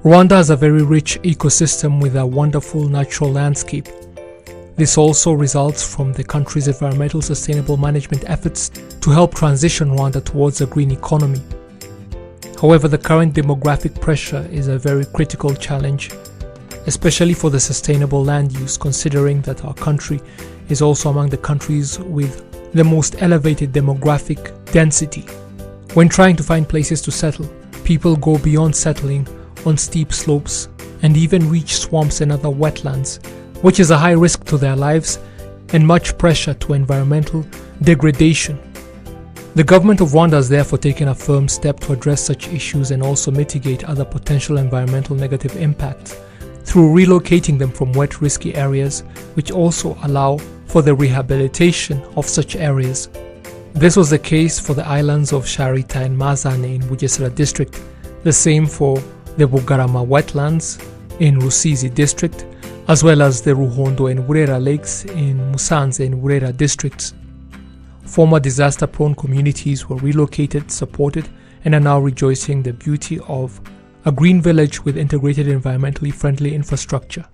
Rwanda has a very rich ecosystem with a wonderful natural landscape. This also results from the country's environmental sustainable management efforts to help transition Rwanda towards a green economy. However, the current demographic pressure is a very critical challenge, especially for the sustainable land use, considering that our country is also among the countries with the most elevated demographic density. When trying to find places to settle, people go beyond settling on steep slopes and even reach swamps and other wetlands, which is a high risk to their lives and much pressure to environmental degradation. The government of Rwanda has therefore taken a firm step to address such issues and also mitigate other potential environmental negative impacts through relocating them from wet, risky areas, which also allow for the rehabilitation of such areas. This was the case for the islands of Sharita and Mazane in Bugesera district, the same for the Bugarama wetlands in Rusizi district, as well as the Ruhondo and Burera lakes in Musanze and Burera districts. Former disaster-prone communities were relocated, supported, and are now rejoicing the beauty of a green village with integrated environmentally friendly infrastructure.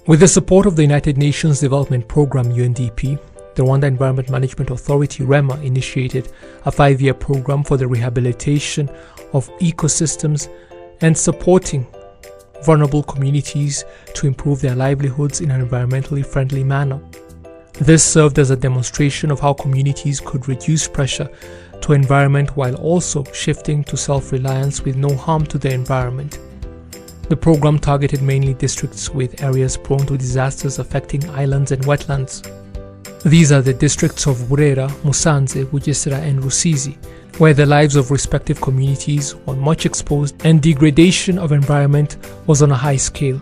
With the support of the United Nations Development Programme UNDP, the Rwanda Environment Management Authority REMA initiated a 5-year program for the rehabilitation of ecosystems and supporting vulnerable communities to improve their livelihoods in an environmentally friendly manner. This served as a demonstration of how communities could reduce pressure to environment while also shifting to self-reliance with no harm to the environment. The program targeted mainly districts with areas prone to disasters affecting islands and wetlands. These are the districts of Burera, Musanze, Bugesera and Rusizi, where the lives of respective communities were much exposed and degradation of environment was on a high scale.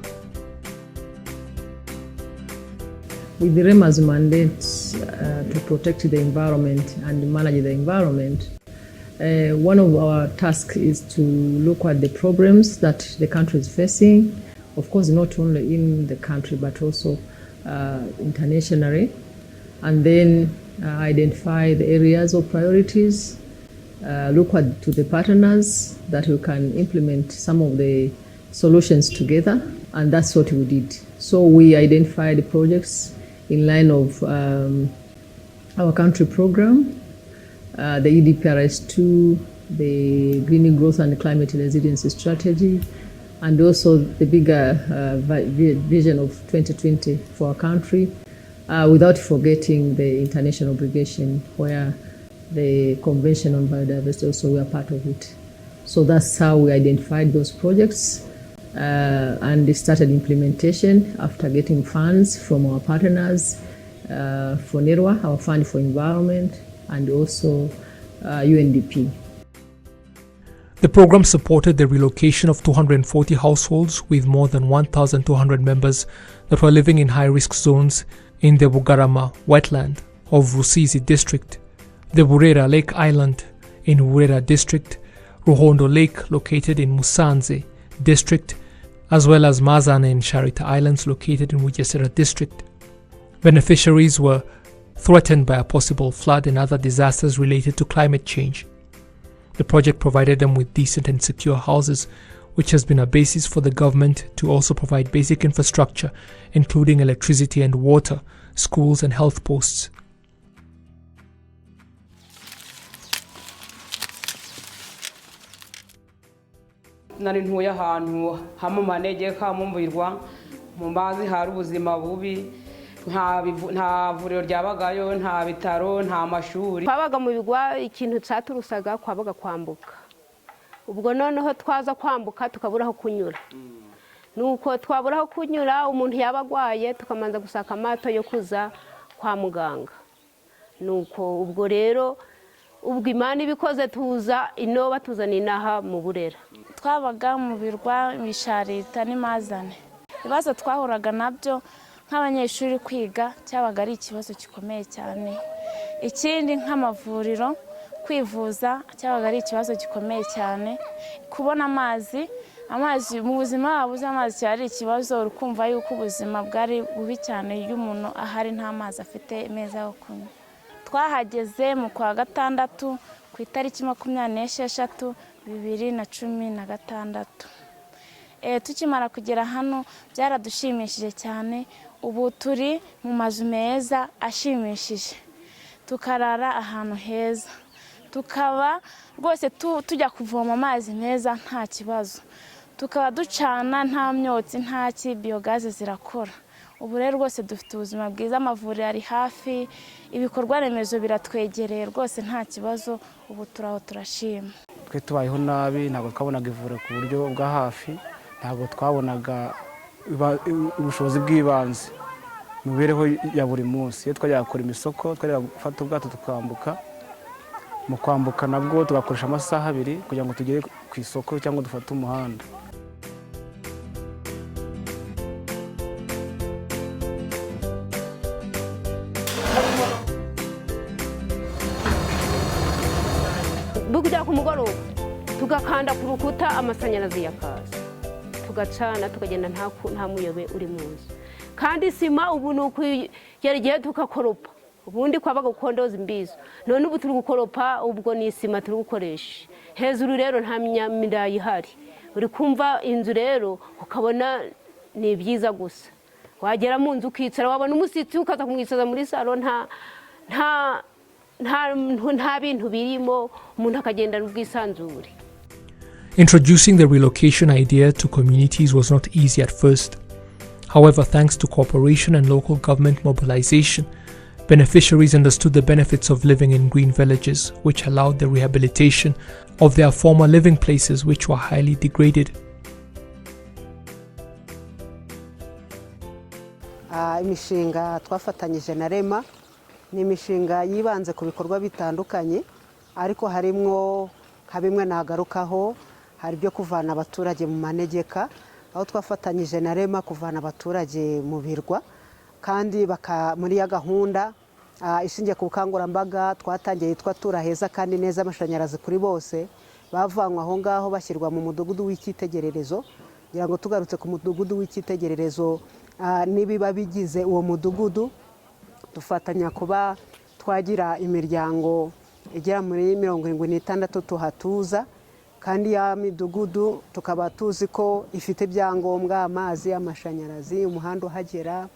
With the REMA's mandate to protect the environment and manage the environment, one of our tasks is to look at the problems that the country is facing, of course not only in the country but also internationally, and then identify the areas of priorities, look to the partners that we can implement some of the solutions together, and that's what we did. So we identified the projects in line of our country program, the EDPRS2, the Green Growth and Climate Resilience Strategy, and also the bigger vision of 2020 for our country, without forgetting the international obligation where the Convention on Biodiversity also were part of it. So that's how we identified those projects and started implementation after getting funds from our partners, for NERWA, our Fund for Environment, and also UNDP. The program supported the relocation of 240 households with more than 1,200 members that were living in high-risk zones in the Bugarama wetland of Rusizi district, the Burera Lake Island in Burera district, Ruhondo Lake located in Musanze district, as well as Mazane and Sharita Islands located in Bugesera district. Beneficiaries were threatened by a possible flood and other disasters related to climate change. The project provided them with decent and secure houses, which has been a basis for the government to also provide basic infrastructure, including electricity and water, schools and health posts. Nari ntuye ahantu hamwe mu manegeka mu mbirwa mu mbazi hari ubuzima bubi, nta vuriro ryabagayo, nta bitaro, nta mashuri. Twabaga mu bigwa, ikintu cyaturusaga kwabaga kwambuka. Ubwo noneho twaza kwambuka tukabura aho kunyura. Nuko twabura aho kunyura, umuntu yabagwaye tukamanza gusaka amato yo kuza kwa muganga. Nuko ubwo rero ubwo Imana ibikoze tuza ino batuzana inaha mu Burera. Twabaga mu birwa Sharita n'Mazane. Ibibazo twahuraga nabyo nk'abanyeshuri kwiga cyabaga ari ikibazo gikomeye cyane. Ikindi nk'amavuriro kwivuza cyabaga ari ikibazo gikomeye cyane. Kubona amazi mu buzima abuze amazi cyari ikibazo, urukumva yuko ubuzima bwari bubi cyane iyo umuntu ahari nta mazi afite meza yo kunywa. twahageze mu kwa gatandatu ku itariki 26/2016. Tukimara kugera hano byaradushimishije cyane. Ubu turi mu mazu meza ashimishije, tukarara ahantu heza, tukaba rwose tujya kuvoma amazi meza nta kibazo, tukaba ducana nta myotsi nta biyogaze zirakora. Ubu rero rwose dufite ubuzima bwiza, amavuriro ari hafi, ibikorwa remezo biratwegereye rwose nta kibazo. Ubu turaho turashima. Twe tubayeho nabi, ntabwo twabonaga ivuriro ku buryo bwa hafi, ntabwo twabonaga ubushobozi bw'ibanze mu mibereho ya buri munsi. Iyo twajyaga gukora imisoko, twajyaga gufata ubwato tukambuka. Mu kwambuka nabwo tugakoresha amasaha 2 kugira ngo tugere ku isoko cyangwa dufate umuhanda. Bukujya ku mugoroba tugakanda ku rukuta amashanyarazi yakaza, tugacana tukagenda nta muyobe uri mu nzu. Kandi sima ubu nukugera igihe tukakoropa, ubundi kwabaga gukondoza imbizo, none ubu turi gukoropa, ubwo ni sima turi gukoresha. Hejuru rero nta myamirayi ihari, uri kumva inzu rero ukabona ni byiza gusa. Wagera mu nzu ukicara, wabona umusitsi ukaza kumwicaza muri salo, nta bintu birimo, umuntu akagenda n'ubwisanzure. Introducing the relocation idea to communities was not easy at first. However, thanks to cooperation and local government mobilization, beneficiaries understood the benefits of living in green villages, which allowed the rehabilitation of their former living places, which were highly degraded. Imishinga twafatanyije na REMA ni imishinga yibanze ku bikorwa bitandukanye, ariko harimwo bimwe nagarukaho. Hari byo kuvana abaturage mu manegeka, aho twafatanyije na REMA kuvana abaturage mu birwa, kandi muri ya gahunda ishingiye ku bukangurambaga twatangiye yitwa tura heza kandi neza amashanyarazi kuri bose, bavanywe aho ngaho bashyirwa mu mudugudu w'icyitegererezo. Kugira ngo tugarutse ku mudugudu w'icyitegererezo nibiba bigize uwo mudugudu, dufatanya kuba twagira imiryango igera muri 76 tuhatuza, kandi ya midugudu tukaba tuzi ko ifite ibyangombwa, amazi, amashanyarazi, umuhanda uhagera,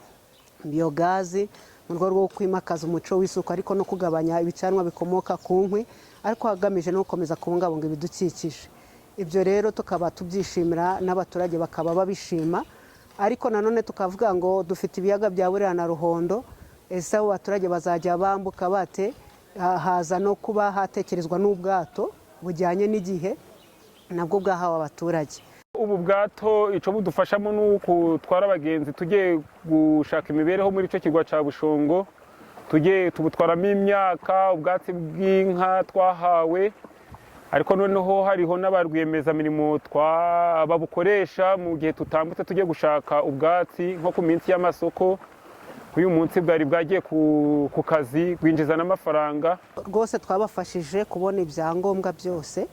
biyogazi, mu rwego rwo kwimakaza umuco w'isuku ariko no kugabanya ibicanwa bikomoka ku nkwi, ariko hagamije no gukomeza kubungabunga ibidukikije. Ibyo rero tukaba tubyishimira n'abaturage bakaba babishima, ariko nanone tukavuga ngo dufite ibiyaga bya Burera na Ruhondo. Ese abo baturage bazajya bambuka bate? Haza no kuba hatekerezwa n'ubwato bujyanye n'igihe nabwo bwahawe abaturage. Ubu bwato ico budufashamo nuko twara abagenzi tujye gushaka imibereho muri ico kigwa ca Bushongo, tujye tubutwaramo imyaka, ubwatsi bw'inka twahawe, ariko noneho hariho n'abarwiyemeza mirimo babukoresha mu gihe tutambutse tujye gushaka ubwatsi nko ku minsi y'amasoko. Uyu munsi bwari bwagiye ku kazi gwinjiza n'amafaranga. Rwose twabafashije kubona ibyangombwa byose.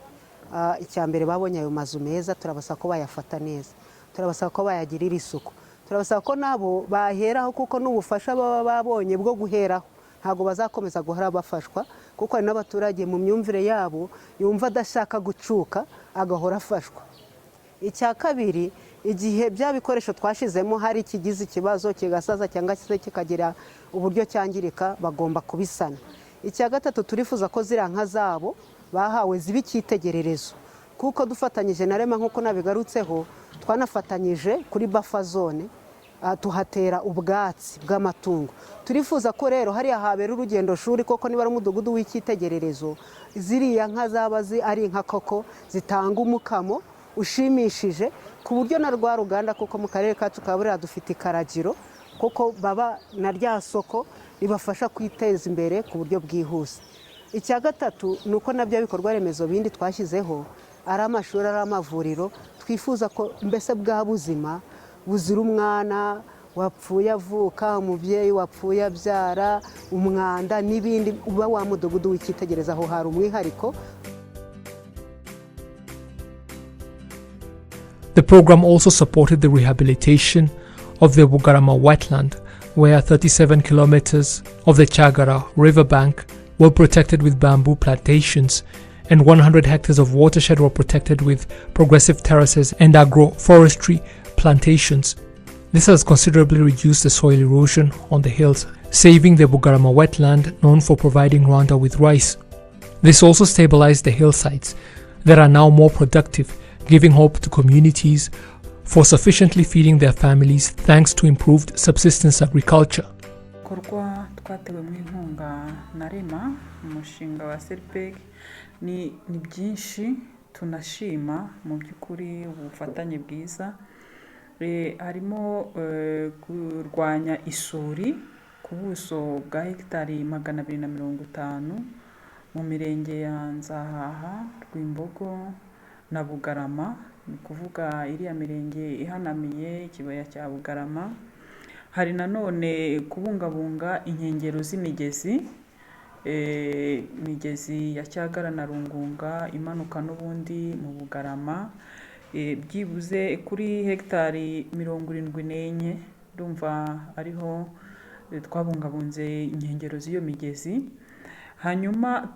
Icyambere babonye ayo mazu meza, turabasaba ko bayafata neza, turabasaba ko bayagirira isuku, turabasaba ko nabo baheraho, kuko n'ubufasha baba babonye bwo guheraho ntago bazakomeza guhora bafashwa, kuko hari n'abaturage mu myumvire yabo yumva adashaka gucuka agahora afashwa. Icya kabiri, igihe bya bikoresho twashizemo hari kigize ikibazo kigasaza cyangwa se kikagira uburyo cyangirika, bagomba kubisana. Icya gatatu, turifuza ko ziranka zabo bahawe zibikitegererezo, kuko dufatanyije na REMA nkuko nabigarutseho, twanafatanyije kuri buffer zone tuhatera ubwatsi bw'amatungo. Turifuza ko rero hari ahabera urugendo shuri, koko niba ari umudugudu w'icyitegererezo, ziriya nka zaba ari inka koko zitanga umukamo ushimishije, ku buryo na rwa ruganda, kuko mu karere kacu ka Burera dufite ikaragiro, kuko baba na rya soko ribafasha kwiteza imbere ku buryo bwihuse. Icya gatatu nuko nabyo bikorwa remezo bindi twashyizeho, ari amashuri, ari amavuriro, twifuza ko mbese bwa buzima buzira umwana wapfuye avuka, umubyeyi wapfuye abyara, umwanda n'ibindi, uba wa mudugudu w'icyitegereza aho hari umwihariko. The program also supported the rehabilitation of the Bugarama wetland, where 37 kilometers of the Chagara riverbank were protected with bamboo plantations, and 100 hectares of watershed were protected with progressive terraces and agroforestry plantations. This has considerably reduced the soil erosion on the hills, saving the Bugarama wetland known for providing Rwanda with rice. This also stabilized the hillsides that are now more productive, giving hope to communities for sufficiently feeding their families thanks to improved subsistence agriculture. Korwa twatewemo inkunga na REMA umushinga wa SERPG ni byinshi tunashima mu by'ukuri ubufatanye bwiza. Harimo kurwanya isuri ku buso bwa hegitari 250 mu mirenge ya Nzahaha, Rwimbogo na Bugarama, ni kuvuga iriya mirenge ihanamiye ikibaya cya Bugarama. Hari nanone kubungabunga inkengero z'imigezi, imigezi ya Cyagara na Rungunga imanuka n'ubundi mu Bugarama, byibuze kuri hegitari 74 ndumva ariho twabungabunze inkengero z'iyo migezi. Hanyuma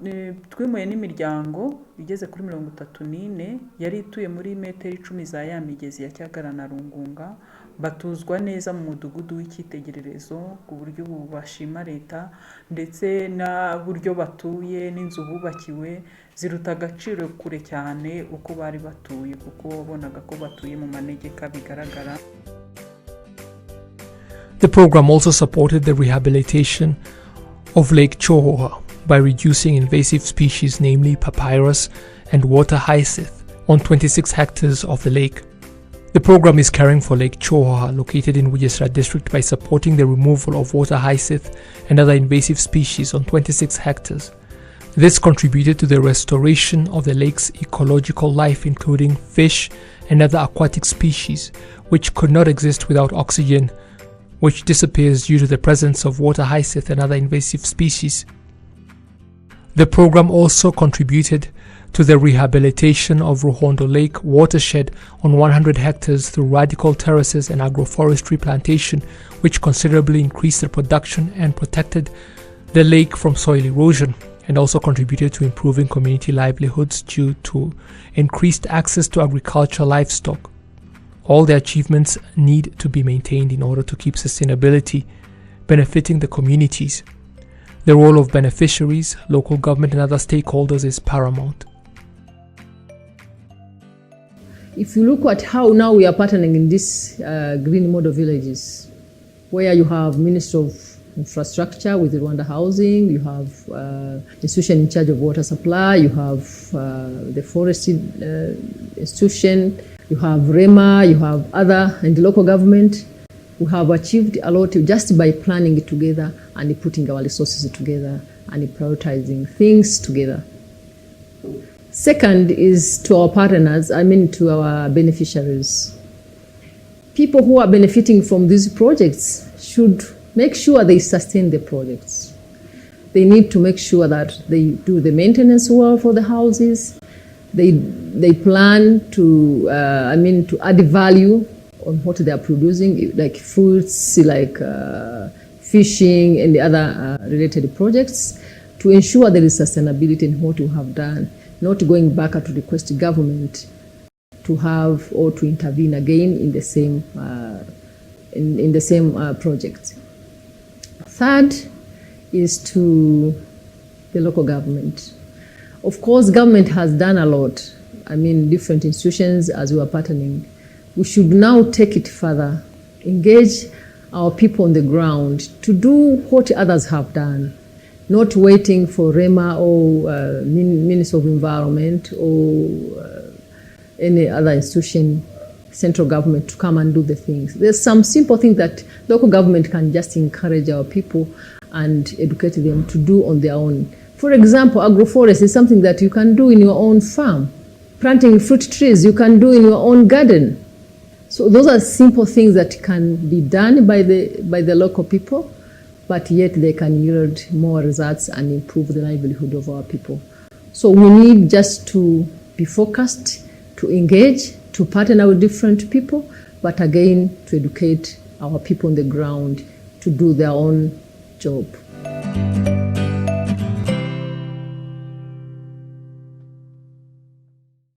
twimuye n'imiryango igeze kuri 34 yari ituye muri metero 10 za ya migezi ya Cyagara na Rungunga, batuzwa neza mu mudugudu w'icyitegererezo ku buryo bashima leta, ndetse na buryo batuye n'inzu bubakiwe ziruta agaciro kure cyane uko bari batuye, kuko wabonaga ko batuye mu manegeka bigaragara. The program also supported the rehabilitation of Lake Chohoha by reducing invasive species, namely papyrus and water hyacinth, on 26 hectares of the lake. The program is caring for Lake Chohoha, located in Bugesera district, by supporting the removal of water hyacinth and other invasive species on 26 hectares. This contributed to the restoration of the lake's ecological life, including fish and other aquatic species, which could not exist without oxygen, which disappears due to the presence of water hyacinth and other invasive species. The program also contributed to the rehabilitation of Ruhondo Lake watershed on 100 hectares through radical terraces and agroforestry plantation, which considerably increased the production and protected the lake from soil erosion, and also contributed to improving community livelihoods due to increased access to agricultural livestock. All the achievements need to be maintained in order to keep sustainability benefiting the communities. The role of beneficiaries, local government and other stakeholders is paramount. If you look at how now we are partnering in these green model villages, where you have Ministry of Infrastructure with Rwanda Housing, you have institution in charge of water supply, you have the forestry institution, you have REMA, you have other, and the local government. We have achieved a lot just by planning it together and putting our resources together and prioritizing things together. Second is to our partners, to our beneficiaries. People who are benefiting from these projects should make sure they sustain the projects. They need to make sure that they do the maintenance well for the houses. They plan to, to add value on what they are producing, like fruits, like fishing and the other related projects, to ensure there is sustainability in what we have done, not going back to request the government to have or to intervene again in the same project. Third is to the local government. Of course, government has done a lot. Different institutions as we are partnering. We should now take it further, engage our people on the ground to do what others have done, not waiting for REMA or Ministry of Environment or any other institution, central government, to come and do the things. There's some simple things that local government can just encourage our people and educate them to do on their own. For example, agroforestry is something that you can do in your own farm. Planting fruit trees, you can do in your own garden. So those are simple things that can be done by the local people, but yet they can yield more results and improve the livelihood of our people. So we need just to be focused, to engage, to partner with different people, but again, to educate our people on the ground to do their own job.